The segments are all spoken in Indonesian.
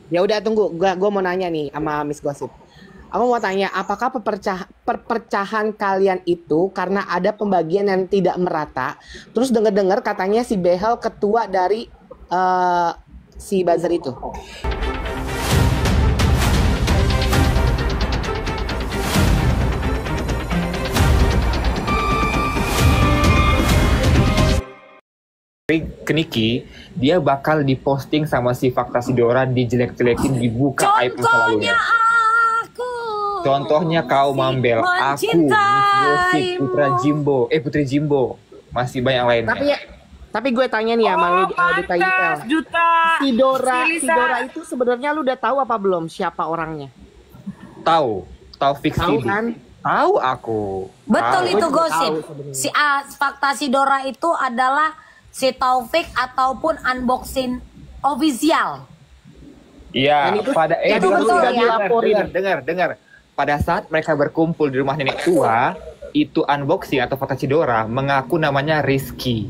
Ya udah tunggu, gua mau nanya nih sama Miss Gossip. Aku mau tanya, apakah perpecahan kalian itu karena ada pembagian yang tidak merata? Terus dengar-dengar katanya si Behel ketua dari eh, si buzzer itu. Ke Niki, dia bakal diposting sama si Fakta Sidora, dijelek-jelekin, dibuka aib masa lalunya. Aku Contohnya kau Mambel, aku, Miss Gosip, Putri Jimbo, masih banyak lainnya. Tapi gue tanya nih sama lu Duta Intel. Si Dora itu sebenarnya lu udah tahu apa belum siapa orangnya? Tahu fiksi. Tahu kan? Tahu aku. betul Tahu. itu Gue juga gosip. tahu sebenarnya. Si Fakta Sidora itu adalah si Taufik ataupun unboxing official. Iya, Dan itu- pada itu betul sudah ya? dilaporin. dengar. Pada saat mereka berkumpul di rumah nenek tua, itu unboxing atau Fakta Sidora mengaku namanya Rizky.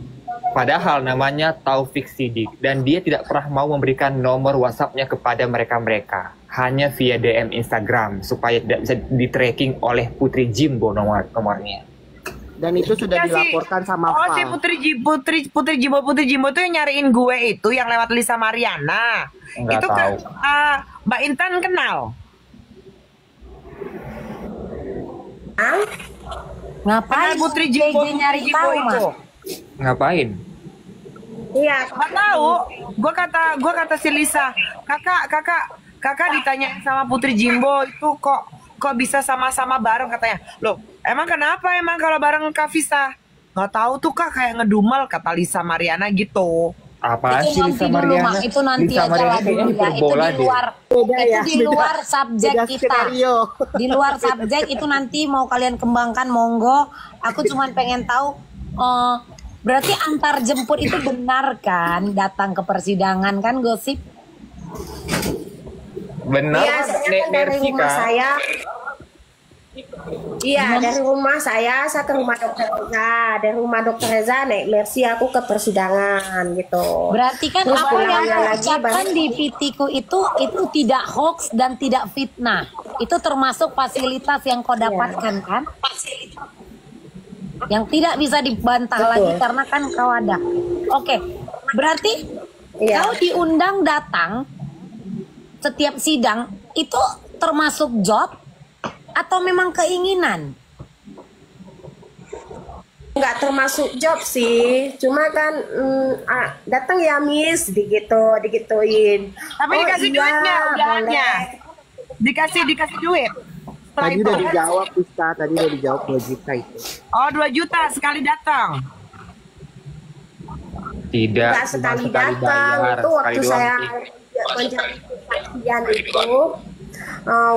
Padahal namanya Taufik Sidik, dan dia tidak pernah mau memberikan nomor WhatsApp-nya kepada mereka-mereka. Hanya via DM Instagram supaya tidak bisa di-tracking oleh Putri Jimbo nomornya. Dan itu sudah dilaporkan sama Oh, Val. si Putri Jimbo tuh yang nyariin gue itu yang lewat Lisa Mariana. Enggak Itu tahu. Mbak Intan kenal. Ngapain Kenal Putri Jimbo, JJ nyari tahu, Mas? Ngapain? Iya, nggak tahu. Gue kata si Lisa, kakak ditanya sama Putri Jimbo itu kok bisa sama-sama bareng katanya. Loh, emang kenapa emang kalau bareng Kak Visa? Nggak tahu tuh Kak, kayak ngedumel kata Lisa Mariana gitu. Apaan Itu sih nanti Lisa dulu, Mariana? Mak. Itu nanti Lisa aja Mariana lah kayaknya dulu ya. Itu hiperbola di luar, Beda itu ya, di beda- luar subjek beda kita. skenario. Di luar subjek itu nanti mau kalian kembangkan, monggo. Aku cuma pengen tahu, berarti antar jemput itu benar kan? Datang ke persidangan kan, gosip? Benar, Iya, saya kan dari Mercy rumah kan? saya. Iya, dari rumah saya ke rumah dokter Reza. Dari rumah dokter Reza naik Mercy aku ke persidangan gitu. Berarti kan Terus apa yang pulangnya kau lagi ucapkan baru- di PT-ku itu tidak hoax dan tidak fitnah. Itu termasuk fasilitas yang kau dapatkan kan? Yang tidak bisa dibantah Betul. lagi karena kan kau ada. Oke, berarti Iya. kau diundang datang setiap sidang itu termasuk job atau memang keinginan? Nggak termasuk job sih, cuma kan datang ya Miss, digituin. Tapi Oh, dikasih iya, duitnya undangannya. boleh. Dikasih duit. Setelah Tadi itu. udah dijawab, Pista. Tadi udah dijawab 2 juta itu. Oh, 2 juta sekali datang. Tidak, Nggak cuma sekali sekali datang bayar, itu sekali waktu doang saya sih. menjalani kesaksian itu.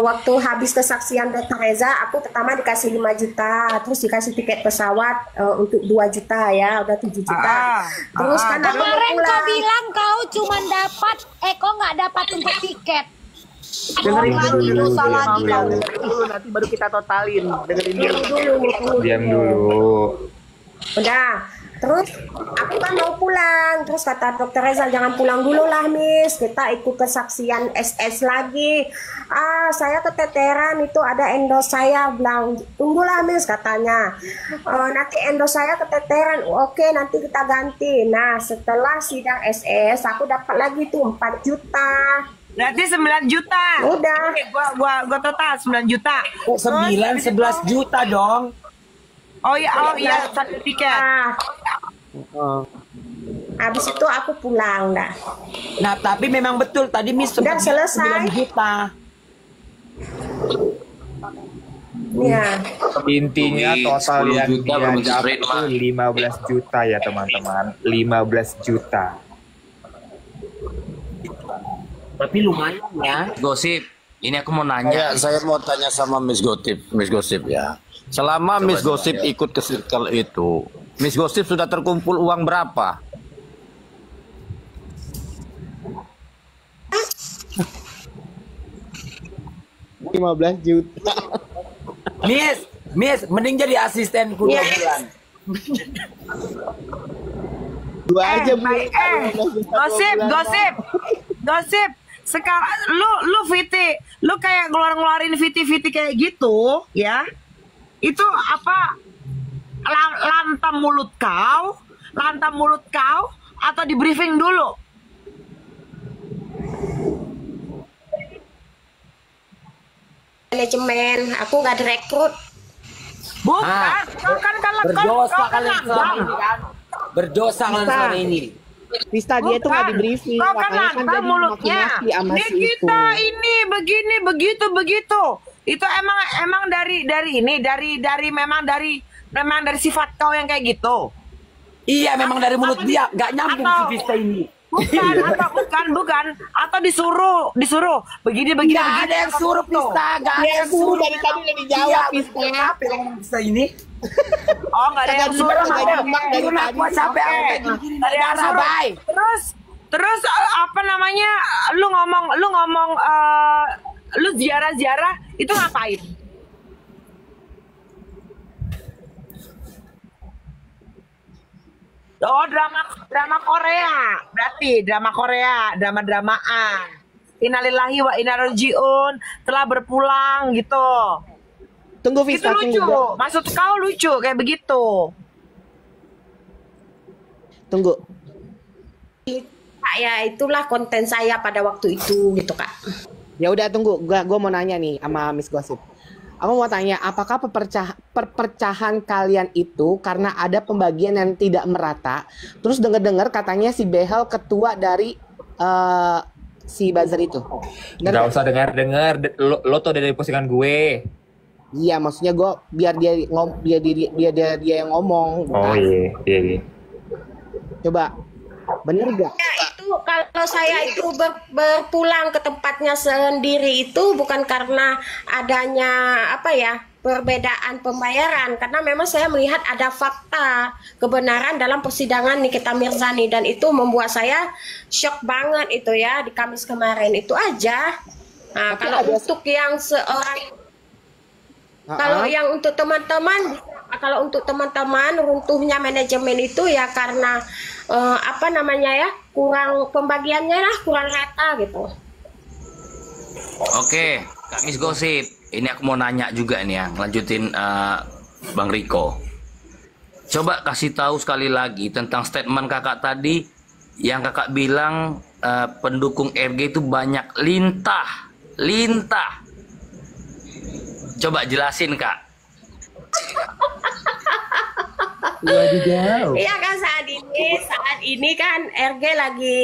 Waktu habis kesaksian Dr. Reza, aku pertama dikasih 5 juta, terus dikasih tiket pesawat untuk 2 juta ya, udah 7 juta. Terus kan aku mau Kemarin kau pulang. bilang kau cuma dapat, kau nggak dapat untuk tiket. Dengerin Bohong dulu, lagi, dosa lagi kau. dengerin dulu, nanti baru kita totalin. Dengerin dulu. Dulu. Diam dulu. Udah. Terus aku kan mau pulang, terus kata dokter Reza jangan pulang dulu lah Miss, kita ikut kesaksian SS lagi. Saya keteteran, itu ada endos saya, bilang tunggulah Miss katanya. Nanti endos saya keteteran, oke nanti kita ganti. Nah setelah sidang SS aku dapat lagi tuh 4 juta. Berarti 9 juta. Udah. Oke, gua total 9 juta. Kok 9, 11 juta dong? Oh iya, satu tiket. Habis itu aku pulang dah. Nah, tapi memang betul tadi Miss Udah sempat selesai. 9 juta. Ya. Intinya total 10 yang juta dia belum dapat straight, itu Mak. 15 juta ya teman-teman. 15 juta. Tapi lumayan ya. Gosip, ini aku mau nanya. Saya mau tanya sama Miss Gosip ya. Selama Miss Gosip ikut ke circle itu, Miss Gosip sudah terkumpul uang berapa? $15 juta. Miss, mending jadi asistenku 2 bulan. Dua aja Bu. Gosip. sekarang lu Viti, lu kayak ngeluarin Viti kayak gitu, ya. Itu apa? Lantam mulut kau atau di briefing dulu? Manajemen, aku nggak direkrut. Bukan, kau kan berdosa kalian selama ini kan. Berdosa kalian selama ini. Pista dia tuh nggak di briefing, Kau kan makanya kan lantam jadi mulutnya. maki-maki sama si itu. Nikita ini begini begitu. Itu emang memang dari sifat kau yang kayak gitu. Iya, memang dari mulut dia, nggak nyambung Atau- si Vista ini. Bukan atau disuruh begini Nggak ada yang suruh Vista, nggak ada Dia yang suruh. dari tadi udah dijawab, Iya, Pista. kenapa yang ngomong Vista ini? Oh, nggak ada yang suruh. Kagak nyimak dari Gimana tadi. gua sampai Oke. aku kayak gini Nggak ada yang darah, suruh. bay. Terus apa namanya? Lu ngomong lu ziarah itu ngapain? Oh, drama Korea. Berarti drama-dramaan. Innalillahi wa inna rajiun, telah berpulang gitu. Tunggu Itu Vista, lucu. tunggu. Maksud kau lucu kayak begitu. Tunggu. Kak, ya itulah konten saya pada waktu itu gitu Kak. Ya udah tunggu, gua mau nanya nih sama Miss Gossip. Aku mau tanya, apakah perpecahan kalian itu karena ada pembagian yang tidak merata? Terus dengar katanya si Behel ketua dari si buzzer itu. Bener Nggak nggak? usah dengar lo tuh dari postingan gue. Iya, maksudnya gue biar dia yang ngomong. Oh bukan? iya. Coba, bener gak? Ya itu kalau saya itu berpulang ke tempatnya sendiri itu bukan karena adanya apa ya perbedaan pembayaran, karena memang saya melihat ada fakta kebenaran dalam persidangan Nikita Mirzani dan itu membuat saya shock banget itu ya di Kamis kemarin itu aja. Nah, Tapi kalau ada- untuk yang kalau untuk teman-teman runtuhnya manajemen itu ya karena apa namanya ya kurang pembagiannya lah, kurang rata gitu. Oke, Kak Miss Gosip, ini aku mau nanya juga nih ya, lanjutin Bang Riko. Coba kasih tahu sekali lagi tentang statement kakak tadi yang kakak bilang pendukung RG itu banyak lintah. Coba jelasin Kak. Iya kan saat ini kan RG lagi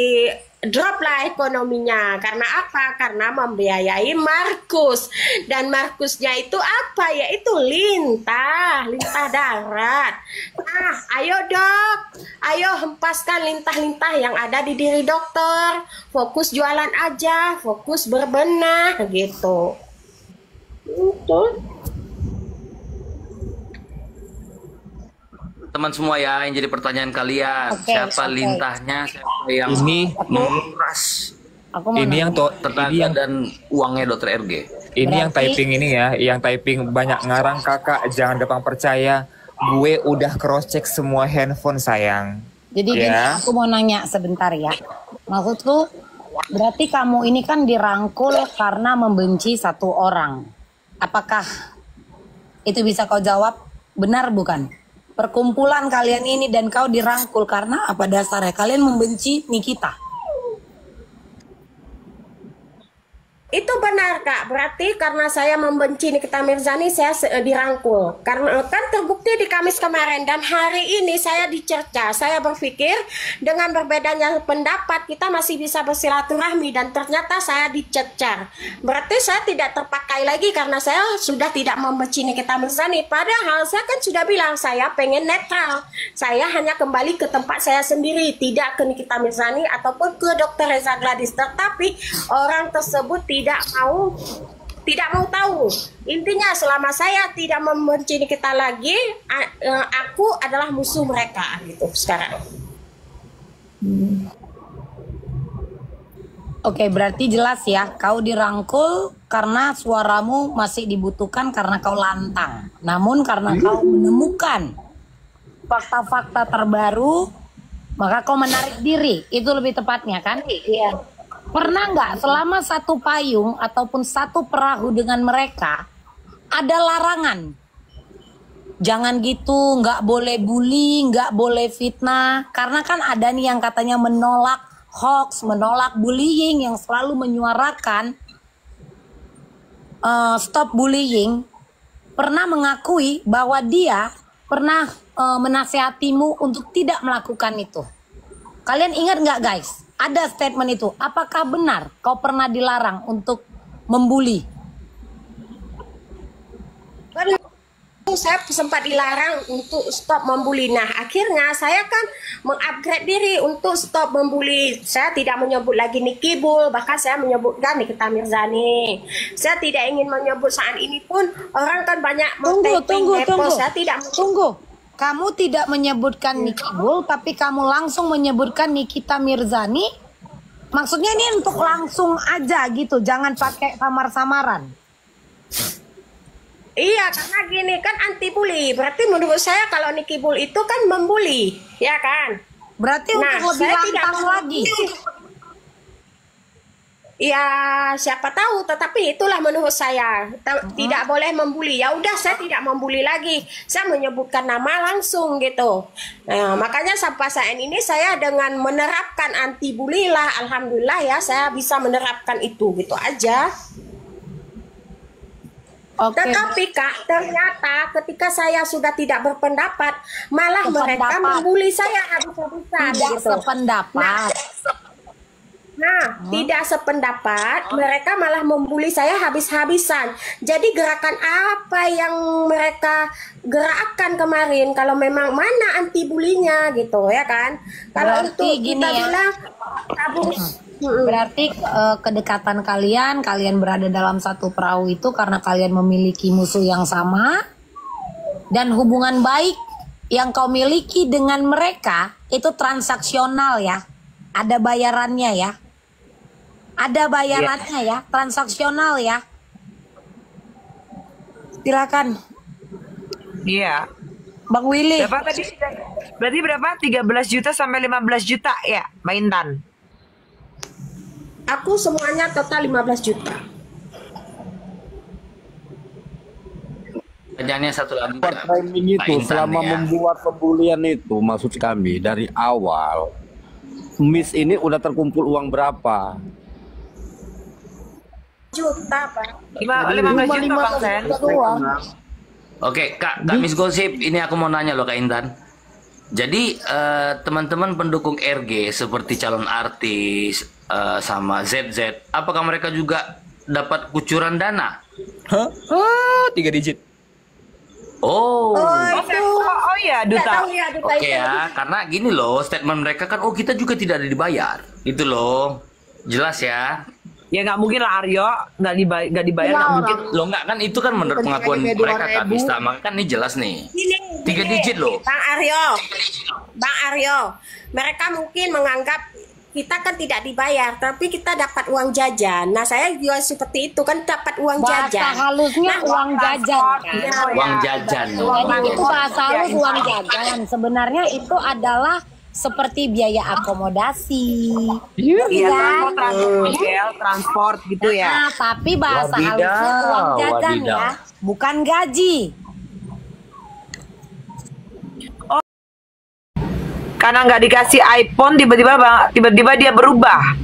drop lah ekonominya. Karena apa? Karena membiayai Markus. Dan Markusnya itu apa? Yaitu lintah darat. Nah, ayo dok, ayo hempaskan lintah-lintah yang ada di diri dokter. Fokus jualan aja, fokus berbenah gitu. Itu. Teman semua ya, yang jadi pertanyaan kalian, Oke, siapa oke. lintahnya, siapa yang Ini menguras Aku mau ini yang nanya. tenaga dan uangnya dokter RG. Ini yang Berarti- typing ini ya, yang typing banyak ngarang kakak, jangan gampang percaya. Gue udah cross check semua handphone sayang. Jadi gini, Ya. aku mau nanya sebentar ya. Maksudku, berarti kamu ini kan dirangkul karena membenci satu orang. Apakah itu bisa kau jawab? Benar bukan? Perkumpulan kalian ini dan kau dirangkul karena apa dasarnya? Kalian membenci Nikita. Itu benar Kak, berarti karena saya membenci Nikita Mirzani saya dirangkul. Karena kan terbukti di Kamis kemarin dan hari ini saya dicerca. Saya berpikir dengan berbedanya pendapat kita masih bisa bersilaturahmi dan ternyata saya dicecar. Berarti saya tidak terpakai lagi karena saya sudah tidak membenci Nikita Mirzani. Padahal saya kan sudah bilang saya pengen netral. Saya hanya kembali ke tempat saya sendiri, tidak ke Nikita Mirzani ataupun ke Dr. Reza Gladys. Tetapi orang tersebut tidak mau tahu. Intinya selama saya tidak membenci kita lagi, aku adalah musuh mereka gitu sekarang. Oke, berarti jelas ya, kau dirangkul karena suaramu masih dibutuhkan karena kau lantang. Namun karena kau menemukan fakta-fakta terbaru, maka kau menarik diri. Itu lebih tepatnya kan? Iya. Pernah nggak selama satu payung ataupun satu perahu dengan mereka ada larangan? Jangan gitu, nggak boleh bully, nggak boleh fitnah. Karena kan ada nih yang katanya menolak hoax, menolak bullying, yang selalu menyuarakan stop bullying. Pernah mengakui bahwa dia pernah menasehatimu untuk tidak melakukan itu. Kalian ingat nggak guys? Ada statement itu. Apakah benar kau pernah dilarang untuk membuli? Saya sempat dilarang untuk stop membuli. Nah, akhirnya saya kan mengupgrade diri untuk stop membuli. Saya tidak menyebut lagi Nicky Bull, bahkan saya menyebutkan Nikita Mirzani. Saya tidak ingin menyebut saat ini pun orang kan banyak Tunggu. Saya tidak Tunggu. Kamu tidak menyebutkan Nicky Bull, tapi kamu langsung menyebutkan Nikita Mirzani. Maksudnya ini untuk langsung aja gitu, jangan pakai samar-samaran. Iya, karena gini kan anti bully. Berarti menurut saya kalau Nicky Bull itu kan membuli, ya kan? Berarti untuk lebih lantang lagi. Ya siapa tahu, tetapi itulah menurut saya tidak boleh membuli. Ya udah, saya tidak membuli lagi. Saya menyebutkan nama langsung gitu. Nah, makanya sampai saat ini saya dengan menerapkan anti bully lah, alhamdulillah ya saya bisa menerapkan itu gitu aja. Tetapi Kak, ternyata ketika saya sudah tidak berpendapat, malah mereka membuli saya habis-habisan. Tidak gitu. sependapat. Tidak sependapat, mereka malah membuli saya habis-habisan. Jadi gerakan apa yang mereka gerakkan kemarin, kalau memang mana anti bulinya gitu ya kan? Kalau itu kita bilang tabung. Berarti kedekatan kalian berada dalam satu perahu itu karena kalian memiliki musuh yang sama, dan hubungan baik yang kau miliki dengan mereka itu transaksional ya, ada bayarannya ya, ya, transaksional ya. Silakan. Iya. Bang Willy. Berapa tadi? Berarti berapa? 13 juta sampai 15 juta ya, Mbak Intan? Aku semuanya total 15 juta. Pertanyaannya satu lagi. Framing itu selama membuat pembulian itu, maksud kami dari awal, Miss ini udah terkumpul uang berapa? Juta Pak. 15 juta Bang Sen. Oke, Kak Miss Gosip, ini aku mau nanya loh Kak Intan. Jadi teman-teman pendukung RG seperti calon artis sama ZZ, apakah mereka juga dapat kucuran dana? 3 digit. Oh iya, Duta. Oke ya, karena gini loh, statement mereka kan, oh kita juga tidak ada dibayar, gitu loh, jelas ya. Ya nggak mungkin lah Aryo, nggak dibayar nggak mungkin. Lo nggak kan, itu kan menurut pengakuan mereka Kak Bista, maka kan ini jelas nih. 3 digit loh. Bang Aryo, mereka mungkin menganggap kita kan tidak dibayar, tapi kita dapat uang jajan. Nah, saya juga seperti itu kan, dapat uang jajan. Bahasa halusnya uang jajan kan? Uang jajan. Jadi itu bahasa halus uang jajan. Sebenarnya itu adalah seperti biaya akomodasi. Iya, transport gitu ya. Nah, tapi bahasa halusnya uang jajan ya, bukan gaji. Karena nggak dikasih iPhone, tiba-tiba dia berubah.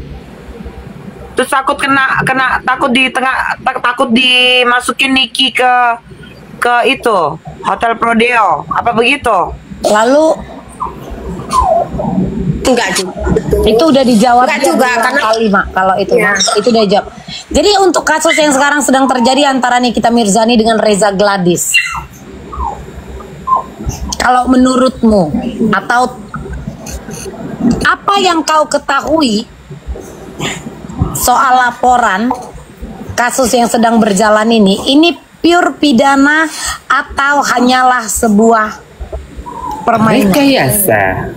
Terus takut takut dimasukin Nicky ke itu Hotel Prodeo, apa begitu? Lalu enggak juga. Itu udah dijawab juga karena kali Mak, kalau itu ya. Itu udah dijawab. Jadi untuk kasus yang sekarang sedang terjadi antara Nikita Mirzani dengan Reza Gladys, kalau menurutmu atau apa yang kau ketahui soal laporan kasus yang sedang berjalan ini pure pidana atau hanyalah sebuah permainan? Rekayasa.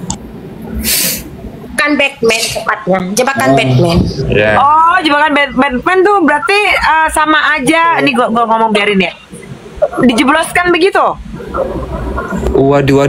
Jebakan Batman tepatnya, jebakan Batman. Oh, jebakan Batman tuh berarti sama aja. Ini gua ngomong biarin ya. Dijebloskan begitu. Waduh.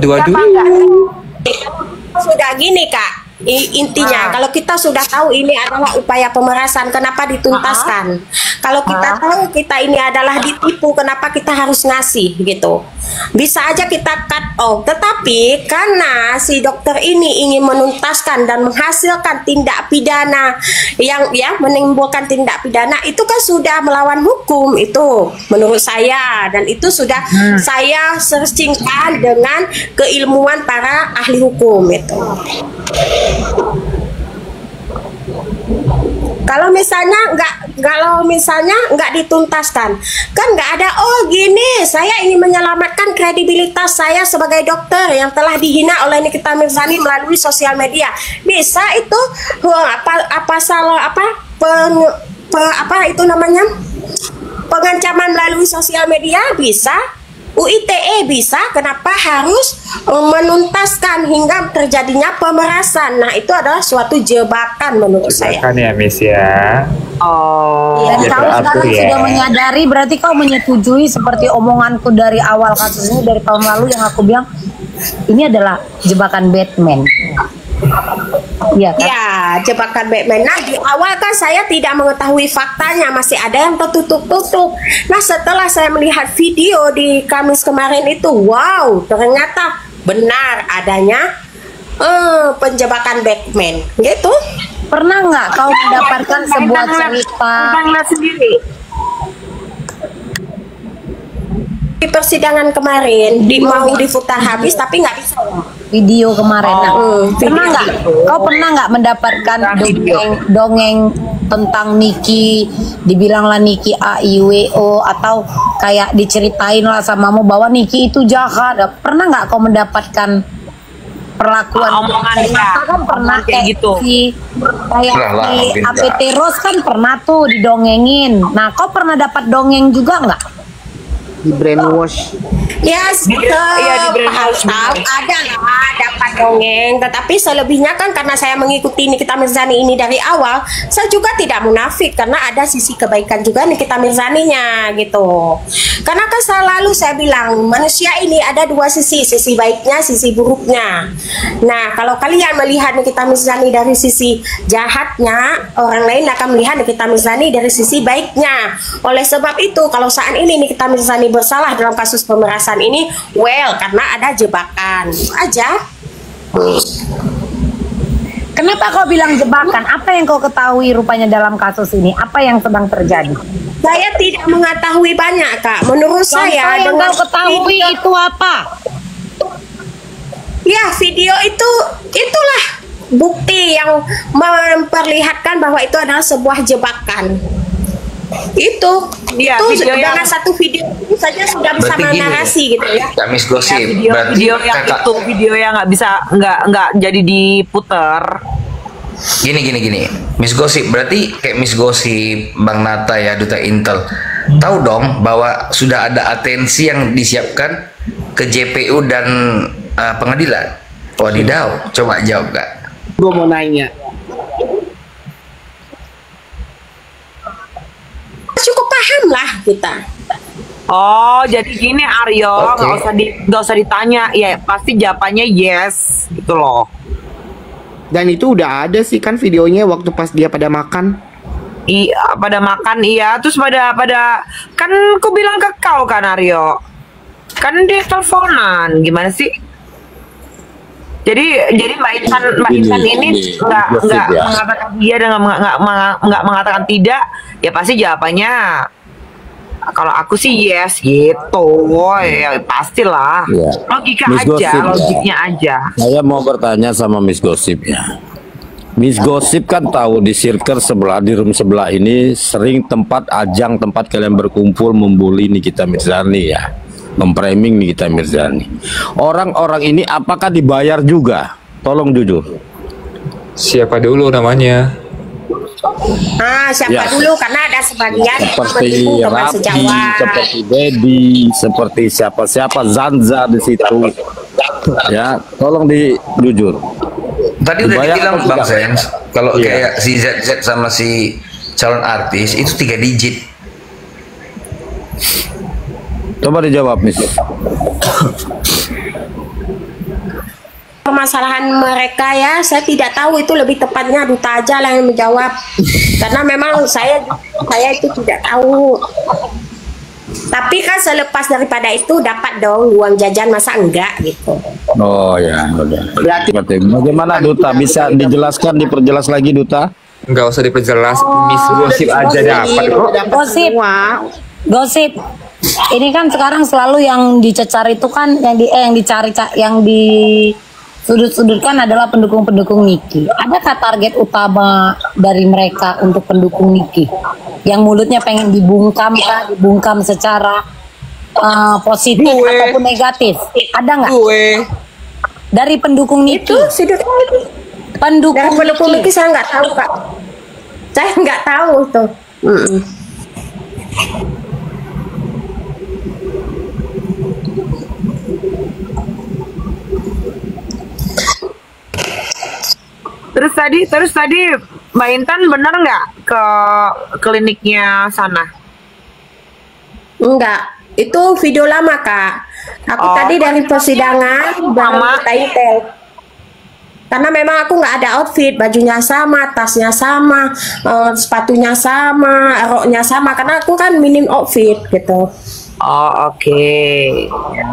Sudah gini Kak, intinya kalau kita sudah tahu ini adalah upaya pemerasan, kenapa dituntaskan? Kalau kita tahu kita ini adalah ditipu, kenapa kita harus ngasih gitu? Bisa aja kita cut off, tetapi karena si dokter ini ingin menuntaskan dan menghasilkan tindak pidana yang menimbulkan tindak pidana, itu kan sudah melawan hukum itu menurut saya, dan itu sudah saya searchingkan dengan keilmuan para ahli hukum itu. Kalau misalnya nggak dituntaskan, kan nggak ada, oh gini, saya ingin menyelamatkan kredibilitas saya sebagai dokter yang telah dihina oleh Nikita Mirzani melalui sosial media. Bisa itu pengancaman melalui sosial media bisa. UITE bisa, kenapa harus menuntaskan hingga terjadinya pemerasan? Nah, itu adalah suatu jebakan menurut saya. Jebakan ya, Miss ya. Oh. Dan Ya, kau teratur sekarang ya. sudah menyadari, berarti kau menyetujui seperti omonganku dari awal kasus ini, dari tahun lalu yang aku bilang ini adalah jebakan Batman. Iya kan? Ya, jebakan Batman. Nah, di awal kan saya tidak mengetahui faktanya, masih ada yang tertutup-tutup. Nah, setelah saya melihat video di Kamis kemarin itu, wow, ternyata benar adanya penjebakan Batman, gitu. Pernah nggak kau mendapatkan sebuah cerita sendiri. Di persidangan kemarin mau diputar habis tapi nggak bisa. video kemarin? Nah, pernah video. nggak? Kau pernah nggak mendapatkan dongeng tentang Niki, dibilang lah Niki AIWO, atau kayak diceritain lah samamu bahwa Niki itu jahat? Pernah nggak kau mendapatkan perlakuan omongan kan pernah kayak gitu. Kayak di APT Rose kan pernah tuh didongengin. Nah, kau pernah dapat dongeng juga nggak? Di brainwash. Yes, Iya, di brainwash. ada lah dapat dongeng, tetapi selebihnya kan karena saya mengikuti Nikita Mirzani ini dari awal, saya juga tidak munafik karena ada sisi kebaikan juga Nikita Mirzaninya gitu. Karena kan selalu saya bilang manusia ini ada dua sisi baiknya, sisi buruknya. Nah, kalau kalian melihat Nikita Mirzani dari sisi jahatnya, orang lain akan melihat Nikita Mirzani dari sisi baiknya. Oleh sebab itu, kalau saat ini Nikita Mirzani bersalah dalam kasus pemerasan ini, well, karena ada jebakan. Itu aja. Kenapa kau bilang jebakan? Apa yang kau ketahui rupanya dalam kasus ini? Apa yang sedang terjadi? Saya tidak mengetahui banyak, Kak. Menurut saya, yang dengan kau ketahui video- itu apa? Ya, video itulah bukti yang memperlihatkan bahwa itu adalah sebuah jebakan. Itu Iya, itu video dengan yang- satu video itu saja sudah bisa Berarti gini, menarasi gitu ya. Kak Miss Gosip, Video berarti yang kakak itu video yang nggak jadi diputer. gini. Miss Gosip, berarti kayak Miss Gosip, Bang Nata ya, Duta Intel, tahu dong bahwa sudah ada atensi yang disiapkan ke JPU dan pengadilan. Wadidaw, coba jawab Kak. Gue mau nanya. Cukup paham lah kita. Oh, jadi gini Aryo, Oke. nggak usah ditanya, ya pasti jawabannya yes, gitu loh. Dan itu udah ada sih kan videonya waktu pas dia pada makan. Iya, pada makan iya, terus pada kan aku bilang ke kau kan Aryo, kan dia teleponan, gimana sih? Jadi Mbak Intan ini nggak ya. mengatakan iya dan nggak mengatakan tidak, ya pasti jawabannya kalau aku sih yes gitu, ya pastilah. Iya. Logika Miss aja, Gosip, logiknya aja. Saya mau bertanya sama Miss Gosip ya. Miss Gosip kan tahu di circle sebelah, di room sebelah ini sering tempat kalian berkumpul membuli Nikita Mirzani ya, memframing Nikita Mirzani. Orang-orang ini apakah dibayar juga? Tolong jujur. Siapa dulu namanya? Siapa Ya. dulu, karena ada sebagian yang Seperti menipu teman Rapi, sejawat. seperti Dedi, seperti siapa-siapa, Zanza di situ. Ya, tolong jujur. Tadi udah Dibayar dibilang atau Bang tidak? Sens, kalau Iya. kayak si ZZ sama si calon artis itu 3 digit. Coba dijawab, Miss. permasalahan mereka ya, saya tidak tahu, itu lebih tepatnya duta aja lah yang menjawab. Karena memang saya itu tidak tahu. Tapi kan selepas daripada itu dapat dong uang jajan, masa enggak gitu. Oh ya, udah. Berarti Bagaimana Duta? Bisa dijelaskan, diperjelas lagi Duta? Nggak usah diperjelas, Miss Gosip aja dapat kok. Gosip. Gosip. Ini kan sekarang selalu yang dicecar itu kan yang dicari yang di sudut-sudutkan adalah pendukung-pendukung Niki. Adakah target utama dari mereka untuk pendukung Niki? Yang mulutnya pengen dibungkam secara positif ataupun negatif. Ada nggak? Dari pendukung Niki. Itu sudut pendukung Niki saya nggak tahu, Kak. Saya nggak tahu tuh. Terus tadi Mbak Intan bener nggak ke kliniknya sana? Enggak, itu video lama, Kak. Aku tadi dari persidangan baru minta intel. Karena memang aku nggak ada outfit, bajunya sama, tasnya sama, sepatunya sama, roknya sama. Karena aku kan minim outfit gitu. Oh, oke. Ya.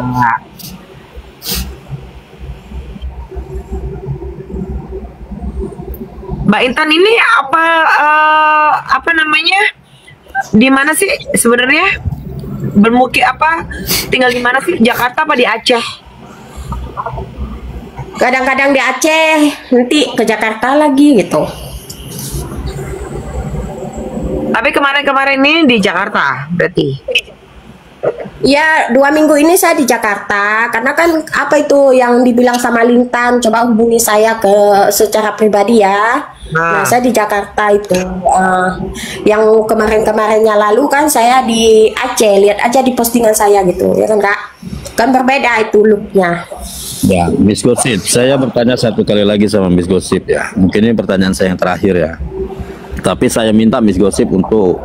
Mbak Intan ini apa namanya? Di mana sih sebenarnya? Bermukim apa? Tinggal di mana sih? Jakarta apa di Aceh? Kadang-kadang di Aceh, nanti ke Jakarta lagi gitu. Tapi kemarin-kemarin ini di Jakarta berarti? Ya, 2 minggu ini saya di Jakarta. Karena kan apa itu yang dibilang sama Lintan, coba hubungi saya secara pribadi ya. Nah, saya di Jakarta itu. Yang kemarin-kemarinnya lalu kan saya di Aceh. Lihat aja di postingan saya gitu, ya kan Kak? Kan berbeda itu looknya. Ya, Miss Gosip, saya bertanya satu kali lagi sama Miss Gosip ya. Mungkin ini pertanyaan saya yang terakhir ya. Tapi saya minta Miss Gosip untuk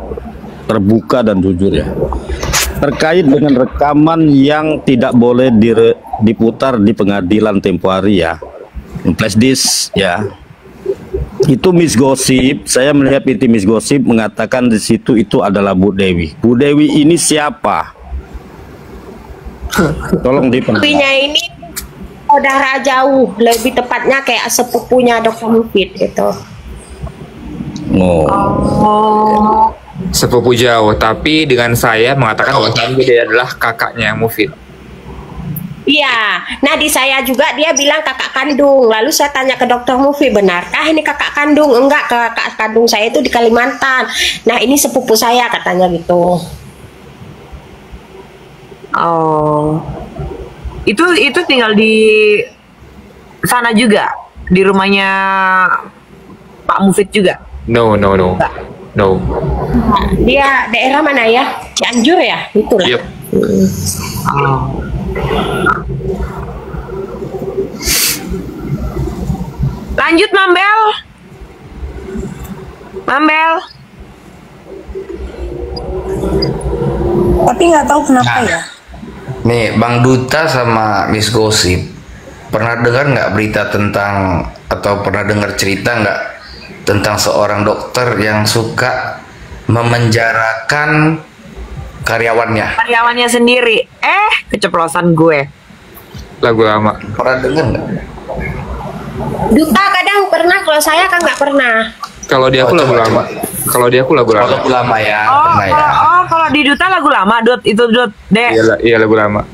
terbuka dan jujur ya. Terkait dengan rekaman yang tidak boleh diputar di pengadilan tempo hari ya. Flash disk ya. Itu Miss Gosip, saya melihat PT Miss Gosip mengatakan di situ itu adalah Bu Dewi. Bu Dewi ini siapa? Tolong diperjelas. Punya ini saudara jauh, lebih tepatnya kayak sepupunya Dr. Mufid gitu. Oh. Sepupu jauh, tapi dengan saya mengatakan bahwa dia adalah kakaknya Mufid. Iya, nah di saya juga dia bilang kakak kandung. Lalu saya tanya ke Dokter Mufid, benarkah ini kakak kandung? Enggak, kakak kandung saya itu di Kalimantan. Nah ini sepupu saya katanya gitu. Oh, itu tinggal di sana juga, di rumahnya Pak Mufid juga? No. Dia daerah mana ya? Cianjur ya? Itu lah. Yep. Lanjut Mambel. Tapi nggak tahu kenapa ya. Nih, Bang Duta sama Miss Gosip, pernah dengar nggak berita tentang atau pernah dengar cerita nggak tentang seorang dokter yang suka memenjarakan karyawannya? Karyawannya sendiri. Keceplosan gue. Lagu lama. Pernah dengar nggak? Duta kadang pernah, kalau saya kan nggak pernah. Kalau dia aku lagu lama. Kalau dia aku lagu lama. Lagu lama ya, pernah ya. Kalau di Duta lagu lama, Dut, itu Dut, Dek. Iya lagu lama.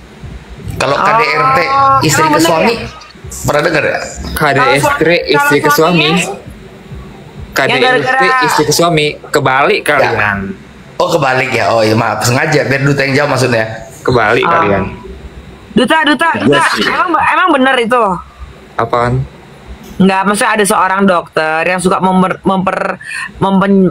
Kalau KDRT istri ke suami, pernah dengar ya? KDRT istri ke suami. KDRT istri ke suami, kebalik kalian. Oh kebalik ya, oh iya maaf, sengaja biar Duta yang jawab maksudnya. Kebalik kalian. Duta, emang bener itu? Apaan? Enggak, maksudnya ada seorang dokter yang suka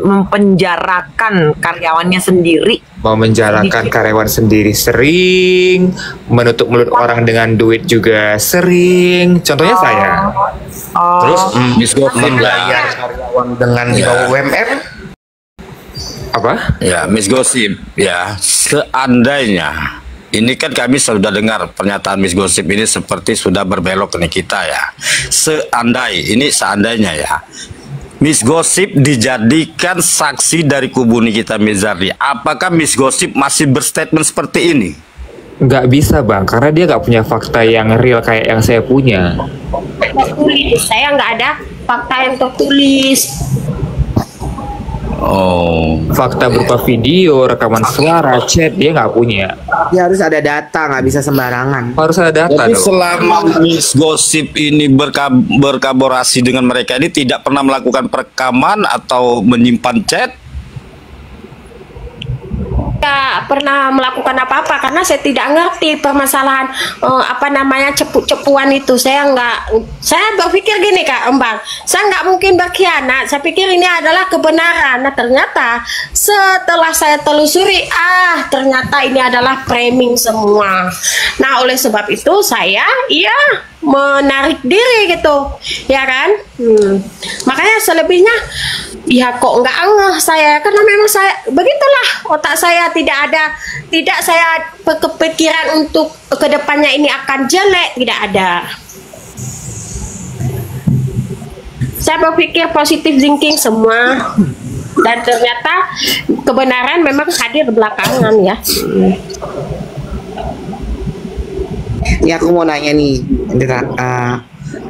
mempenjarakan karyawannya sendiri. Memenjarakan karyawan sendiri sering, menutup mulut orang dengan duit juga sering. Contohnya saya. Terus membayar karyawan dengan di bawah UMR. Apa? Ya, Miss Gosip ya, seandainya ini kan kami sudah dengar pernyataan Miss Gosip ini seperti sudah berbelok nih kita ya. Seandainya ya, Miss Gosip dijadikan saksi dari kubu Nikita Mirzani, apakah Miss Gosip masih berstatement seperti ini? Nggak bisa bang, karena dia nggak punya fakta yang real kayak yang saya punya. Tertulis, saya nggak ada fakta yang tertulis. Oh, Fakta berupa video, rekaman suara, chat, dia nggak punya. Dia harus ada data, nggak bisa sembarangan. Harus ada data jadi dong. selama Miss Gosip ini berkolaborasi dengan mereka ini tidak pernah melakukan perekaman atau menyimpan chat? Tidak pernah melakukan apa-apa karena saya tidak ngerti permasalahan cepu-cepuan itu. Saya berpikir gini Kak Embang, saya nggak mungkin berkhianat. Saya pikir ini adalah kebenaran. Nah ternyata setelah saya telusuri, ternyata ini adalah framing semua. Nah oleh sebab itu saya menarik diri gitu, ya kan? Makanya selebihnya ya kok nggak ngeh saya, karena memang saya begitulah otak saya, tidak saya kepikiran untuk kedepannya ini akan jelek, tidak ada. Saya berpikir positif thinking semua, dan ternyata kebenaran memang hadir belakangan ya. Ya aku mau nanya nih, Indra,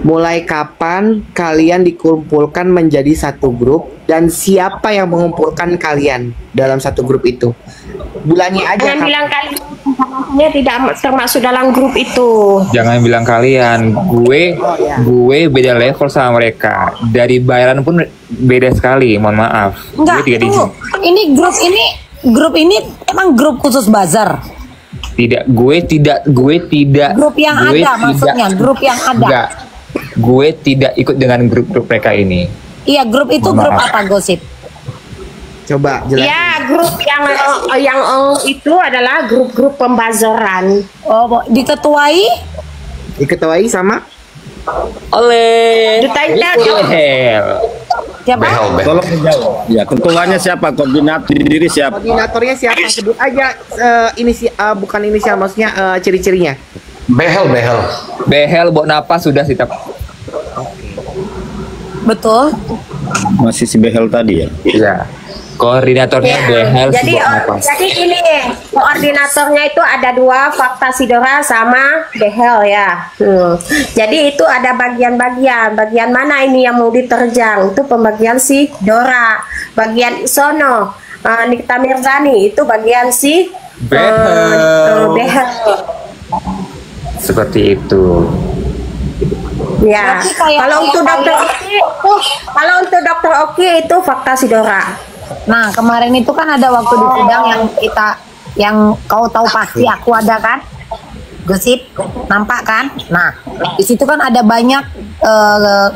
mulai kapan kalian dikumpulkan menjadi satu grup dan siapa yang mengumpulkan kalian dalam satu grup itu? Bulannya aja. Jangan bilang kalian tidak termasuk dalam grup itu. Jangan bilang kalian, gue beda level sama mereka. Dari bayaran pun beda sekali, mohon maaf. Enggak, Gue 3 digit. ini grup ini emang grup khusus bazar. Tidak, gue tidak. Grup yang gue ada maksudnya, grup yang ada. Enggak, gue tidak ikut dengan grup-grup mereka ini. Iya, grup itu Mohon grup maaf. apa Gosip? Coba jelasin. Ya, grup yang itu adalah grup-grup pembazaran. Oh, diketuai? Diketuai sama Oleh Ditanya Behel. Siapa? Tolong dijawab. Ya, ketuanya siapa? Koordinator diri siapa? koordinatornya siapa? Sebut aja bukan inisial, maksudnya ciri-cirinya. Behel Bok Napas sudah sih. Betul. Masih si Behel tadi ya? Iya. Koordinatornya Behel Jadi, Bok Napas. jadi ini koordinatornya itu ada 2, Fakta Sidora sama Behel ya. Jadi itu ada bagian-bagian. Bagian mana ini yang mau diterjang? Itu pembagian si Dora. Bagian Isono, Nikita Mirzani itu bagian si Behel. Behel. Seperti itu. Ya. Berarti kayak- Kalau untuk dokter Oki itu Fakta Sidora. Nah, kemarin itu kan ada waktu di sidang yang kau tahu pasti aku ada kan? Gosip, nampak kan? Nah, di situ kan ada banyak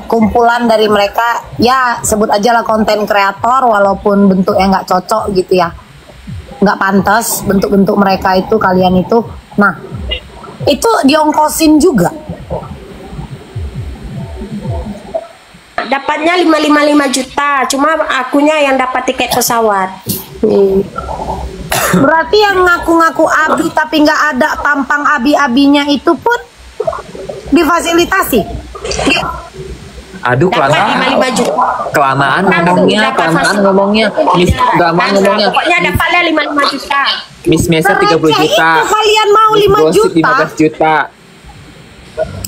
kumpulan dari mereka, ya sebut aja lah konten kreator, walaupun bentuknya nggak cocok gitu ya, nggak pantas bentuk-bentuk mereka itu, kalian itu. Nah, itu diongkosin juga. Dapatnya 555 juta, cuma akunya yang dapat tiket pesawat. Berarti yang ngaku-ngaku abi tapi nggak ada tampang abi-abinya itu pun difasilitasi. Aduh, Dapat kelamaan. 55 juta. Kelamaan Dapat ngomongnya, fasilitas. ngomongnya. Pokoknya dapatnya 55 juta. Miss Mesa 30 Receh juta. itu kalian mau 5 Gosip juta. 15 juta.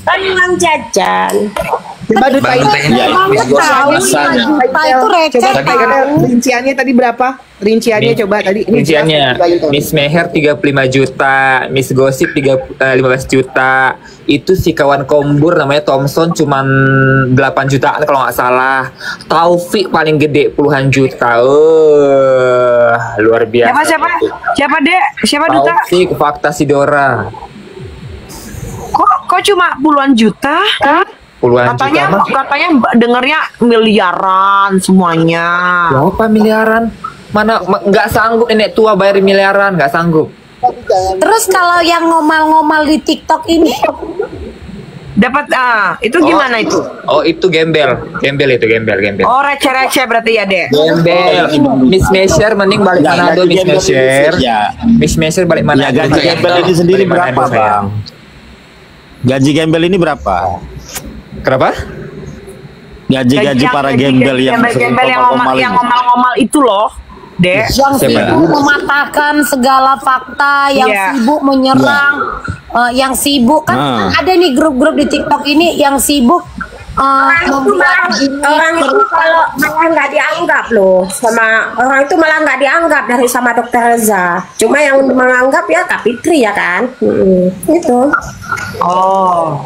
Kan uang jajan. Coba dutain. Ya, Miss Gosip Tahu misalnya. 5 juta itu receh. Coba Pak. rinciannya tadi berapa? Rinciannya Nih, coba tadi. Ini Rinciannya jelas, Miss Meher 35 juta, Miss Gosip 15 juta. Itu si kawan kombur namanya Thompson cuman 8 jutaan kalau nggak salah. Taufik paling gede puluhan juta. Luar biasa. Siapa Dek? Siapa Duta? Taufik Fakta Sidora. Kok cuma puluhan juta? Puluhan Katanya juta mah. dengernya miliaran semuanya. Berapa miliaran? Mana nggak sanggup nenek tua bayar miliaran, nggak sanggup. Terus kalau yang ngomal-ngomal di TikTok ini Dapat itu gimana itu? Oh, itu gembel. Gembel. Oh, receh-receh berarti ya, Dek. Gembel. Miss Measure mending balik Ya, Manado, gaji Miss gembel ini Measure. ya. Miss Measure balik Ya, Manado. gaji sayang. gembel ini sendiri Balik berapa, Manado, sayang. Bang? Gaji gembel ini berapa? Kenapa? Gaji para gembel yang sering gembel yang ngomal-ngomal yang ini. ngomal-ngomal itu loh, Dek. Yang Siapa? sibuk mematahkan segala fakta, yang Iya. sibuk menyerang, yang sibuk kan Nah. ada nih grup-grup di TikTok ini yang sibuk Orang itu kalau malah nggak dianggap loh sama orang itu malah nggak dianggap dari sama dokter Reza. Cuma yang menganggap ya Kak Fitri ya kan. Itu. Oh.